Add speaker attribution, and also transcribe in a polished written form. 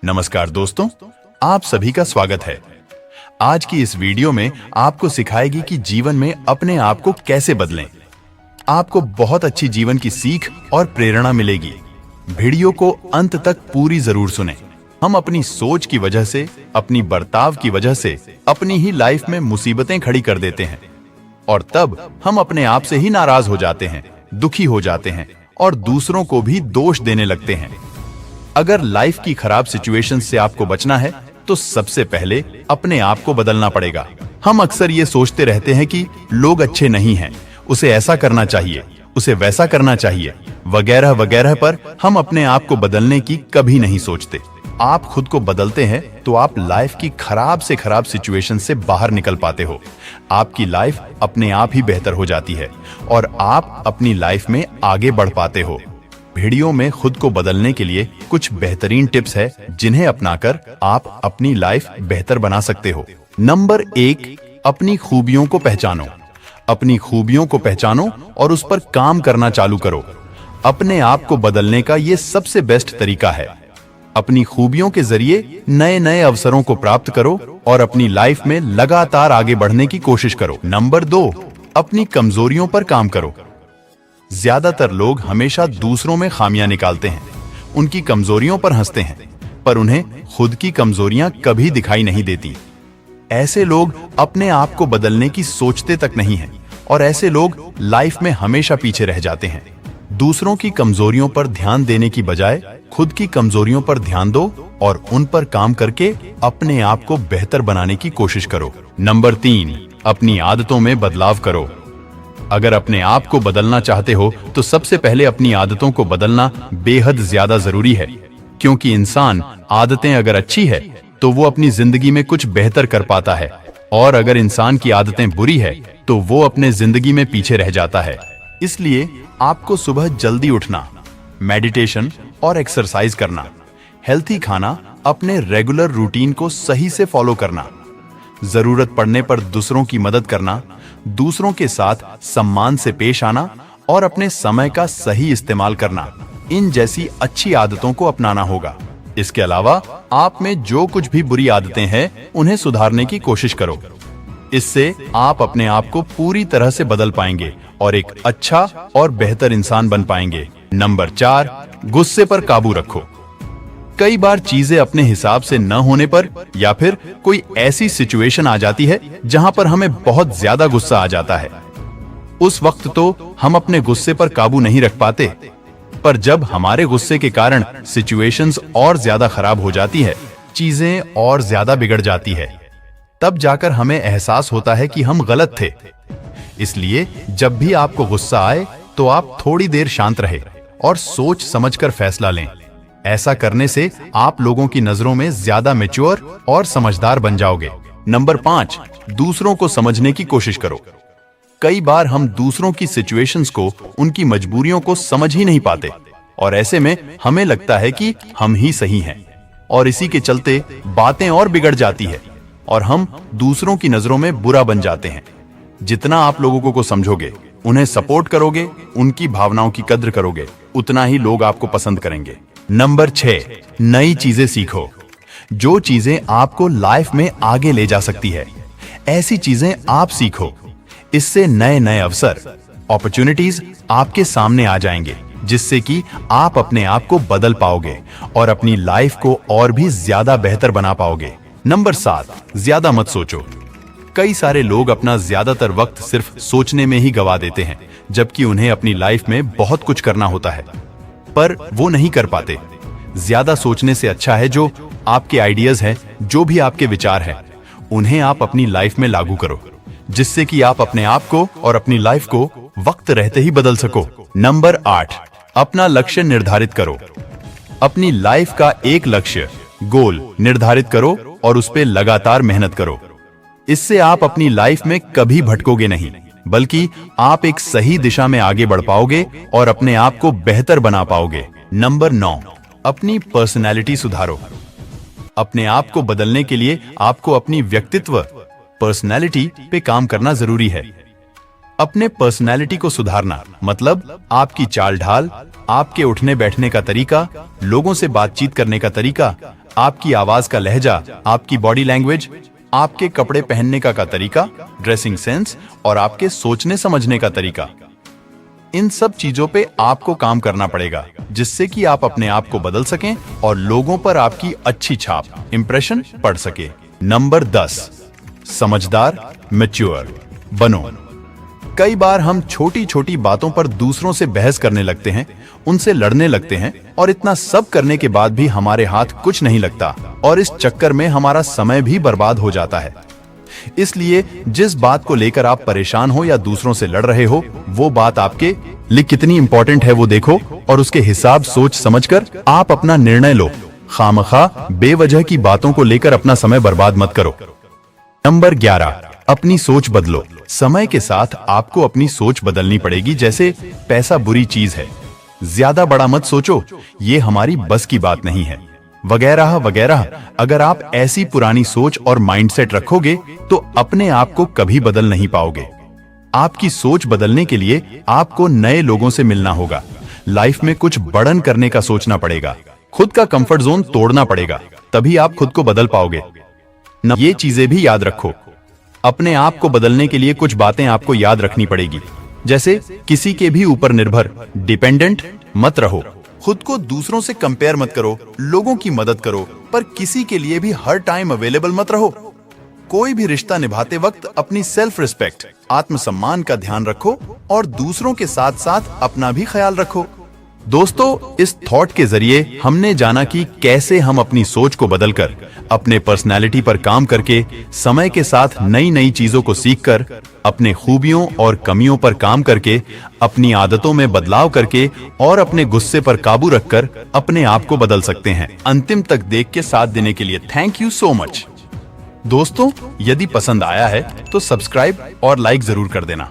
Speaker 1: नमस्कार दोस्तों, आप सभी का स्वागत है। आज की इस वीडियो में आपको सिखाएगी कि जीवन में अपने आप को कैसे बदलें। आपको बहुत अच्छी जीवन की सीख और प्रेरणा मिलेगी। वीडियो को अंत तक पूरी जरूर सुनें। हम अपनी सोच की वजह से, अपनी बर्ताव की वजह से अपनी ही लाइफ में मुसीबतें खड़ी कर देते हैं और तब हम अपने आप से ही नाराज हो जाते हैं, दुखी हो जाते हैं और दूसरों को भी दोष देने लगते हैं। अगर लाइफ की खराब सिचुएशन से आपको बचना है तो सबसे पहले अपने आप को बदलना पड़ेगा। हम अक्सर ये सोचते रहते हैं कि लोग अच्छे नहीं हैं, उसे ऐसा करना चाहिए, उसे वैसा करना चाहिए, वगैरह वगैरह, पर हम अपने आप को बदलने की कभी नहीं सोचते। आप खुद को बदलते हैं तो आप लाइफ की खराब से खराब सिचुएशन से बाहर निकल पाते हो। आपकी लाइफ अपने आप ही बेहतर हो जाती है और आप अपनी लाइफ में आगे बढ़ पाते हो। वीडियो में खुद को बदलने के लिए कुछ बेहतरीन टिप्स है जिन्हें अपनाकर आप अपनी लाइफ बेहतर बना सकते हो। नंबर 1, अपनी खूबियों को पहचानो। अपनी खूबियों को पहचानो और उस पर काम करना चालू करो। अपने आप को बदलने का ये सबसे बेस्ट तरीका है। अपनी खूबियों के जरिए नए नए अवसरों को प्राप्त करो और अपनी लाइफ में लगातार आगे बढ़ने की कोशिश करो। नंबर 2, अपनी कमजोरियों पर काम करो। ज्यादातर लोग हमेशा दूसरों में खामियां निकालते हैं, उनकी कमजोरियों पर हंसते हैं, पर उन्हें खुद की कमजोरियां कभी दिखाई नहीं देती। ऐसे लोग अपने आप को बदलने की सोचते तक नहीं हैं और ऐसे लोग लाइफ में हमेशा पीछे रह जाते हैं। दूसरों की कमजोरियों पर ध्यान देने की बजाय खुद की कमजोरियों पर ध्यान दो और उन पर काम करके अपने आप को बेहतर बनाने की कोशिश करो। नंबर 3, अपनी आदतों में बदलाव करो। अगर अपने आप को बदलना चाहते हो तो सबसे पहले अपनी आदतों को बदलना बेहद ज्यादा जरूरी है, क्योंकि इंसान आदतें अगर अच्छी है तो वो अपनी जिंदगी में कुछ बेहतर कर पाता है, और अगर इंसान की आदतें बुरी है तो वो अपने जिंदगी में पीछे रह जाता है। इसलिए आपको सुबह जल्दी उठना, मेडिटेशन और एक्सरसाइज करना, हेल्थी खाना, अपने रेगुलर रूटीन को सही से फॉलो करना, जरूरत पड़ने पर दूसरों की मदद करना, दूसरों के साथ सम्मान से पेश आना और अपने समय का सही इस्तेमाल करना, इन जैसी अच्छी आदतों को अपनाना होगा। इसके अलावा आप में जो कुछ भी बुरी आदतें हैं उन्हें सुधारने की कोशिश करो। इससे आप अपने आप को पूरी तरह से बदल पाएंगे और एक अच्छा और बेहतर इंसान बन पाएंगे। नंबर 4, गुस्से पर काबू रखो। कई बार चीजें अपने हिसाब से न होने पर या फिर कोई ऐसी सिचुएशन आ जाती है जहां पर हमें बहुत ज्यादा गुस्सा आ जाता है। उस वक्त तो हम अपने गुस्से पर काबू नहीं रख पाते, पर जब हमारे गुस्से के कारण सिचुएशंस और ज्यादा खराब हो जाती है, चीजें और ज्यादा बिगड़ जाती है, तब जाकर हमें एहसास होता है कि हम गलत थे। इसलिए जब भी आपको गुस्सा आए तो आप थोड़ी देर शांत रहे और सोच समझकर फैसला लें। ऐसा करने से आप लोगों की नजरों में ज्यादा मैच्योर और समझदार बन जाओगे। नंबर 5, दूसरों को समझने की कोशिश करो। कई बार हम दूसरों की सिचुएशंस को, उनकी मजबूरियों को समझ ही नहीं पाते और ऐसे में हमें लगता है कि हम ही सही हैं और इसी के चलते बातें और बिगड़ जाती है और हम दूसरों की नजरों में बुरा बन जाते हैं। जितना आप लोगों को समझोगे, उन्हें सपोर्ट करोगे, उनकी भावनाओं की कद्र करोगे, उतना ही लोग आपको पसंद करेंगे। नंबर 6, नई चीजें सीखो। जो चीजें आपको लाइफ में आगे ले जा सकती है, ऐसी चीजें आप सीखो। इससे नए नए अवसर, अपॉर्चुनिटीज आपके सामने आ जाएंगे, जिससे कि आप अपने आप को बदल पाओगे और अपनी लाइफ को और भी ज्यादा बेहतर बना पाओगे। नंबर 7, ज्यादा मत सोचो। कई सारे लोग अपना ज्यादातर वक्त सिर्फ सोचने में ही गवा देते हैं, जबकि उन्हें अपनी लाइफ में बहुत कुछ करना होता है, पर वो नहीं कर पाते। ज्यादा सोचने से अच्छा है जो आपके आइडियाज हैं, जो भी आपके विचार हैं, उन्हें आप अपनी लाइफ में लागू करो, जिससे कि आप अपने आप को और अपनी लाइफ को वक्त रहते ही बदल सको। नंबर 8, अपना लक्ष्य निर्धारित करो। अपनी लाइफ का एक लक्ष्य, गोल निर्धारित करो और उस पर लगातार मेहनत करो। इससे आप अपनी लाइफ में कभी भटकोगे नहीं, बल्कि आप एक सही दिशा में आगे बढ़ पाओगे और अपने आप को बेहतर बना पाओगे। नंबर 9, अपनी पर्सनैलिटी सुधारो। अपने आप को बदलने के लिए आपको अपनी व्यक्तित्व, पर्सनैलिटी पे काम करना जरूरी है। अपने पर्सनैलिटी को सुधारना मतलब आपकी चाल ढाल, आपके उठने बैठने का तरीका, लोगों से बातचीत करने का तरीका, आपकी आवाज का लहजा, आपकी बॉडी लैंग्वेज, आपके कपड़े पहनने का तरीका, ड्रेसिंग सेंस और आपके सोचने समझने का तरीका। इन सब चीजों पे आपको काम करना पड़ेगा, जिससे कि आप अपने आप को बदल सकें और लोगों पर आपकी अच्छी छाप, इंप्रेशन पड़ सके। नंबर 10, समझदार, मैच्योर बनो। कई बार हम छोटी छोटी बातों पर दूसरों से बहस करने लगते हैं, उनसे लड़ने लगते हैं और इतना सब करने के बाद भी हमारे हाथ कुछ नहीं लगता और इस चक्कर में हमारा समय भी बर्बाद हो जाता है। इसलिए जिस बात को लेकर आप परेशान हो या दूसरों से लड़ रहे हो, वो बात आपके लिए कितनी इंपॉर्टेंट है वो देखो और उसके हिसाब सोच समझकर आप अपना निर्णय लो। खामखा बेवजह की बातों को लेकर अपना समय बर्बाद मत करो। नंबर 11, अपनी सोच बदलो। समय के साथ आपको अपनी सोच बदलनी पड़ेगी। जैसे पैसा बुरी चीज है, ज्यादा बड़ा मत सोचो, ये हमारी बस की बात नहीं है, वगैरह वगैरह। अगर आप ऐसी पुरानी सोच और माइंडसेट रखोगे तो अपने आप को कभी बदल नहीं पाओगे। आपकी सोच बदलने के लिए आपको नए लोगों से मिलना होगा, लाइफ में कुछ बढ़न करने का सोचना पड़ेगा, खुद का कंफर्ट जोन तोड़ना पड़ेगा, तभी आप खुद को बदल पाओगे। ये चीजें भी याद रखो, अपने आप को बदलने के लिए कुछ बातें आपको याद रखनी पड़ेगी। जैसे किसी के भी ऊपर निर्भर, डिपेंडेंट मत रहो, खुद को दूसरों से कंपेयर मत करो, लोगों की मदद करो, पर किसी के लिए भी हर टाइम अवेलेबल मत रहो। कोई भी रिश्ता निभाते वक्त अपनी सेल्फ रिस्पेक्ट, आत्मसम्मान का ध्यान रखो और दूसरों के साथ साथ अपना भी ख्याल रखो। दोस्तों, इस थॉट के जरिए हमने जाना कि कैसे हम अपनी सोच को बदलकर, अपने पर्सनैलिटी पर काम करके, समय के साथ नई नई चीजों को सीखकर, अपने खूबियों और कमियों पर काम करके, अपनी आदतों में बदलाव करके और अपने गुस्से पर काबू रखकर अपने आप को बदल सकते हैं। अंतिम तक देख के साथ देने के लिए थैंक यू सो मच। दोस्तों, यदि पसंद आया है तो सब्सक्राइब और लाइक जरूर कर देना।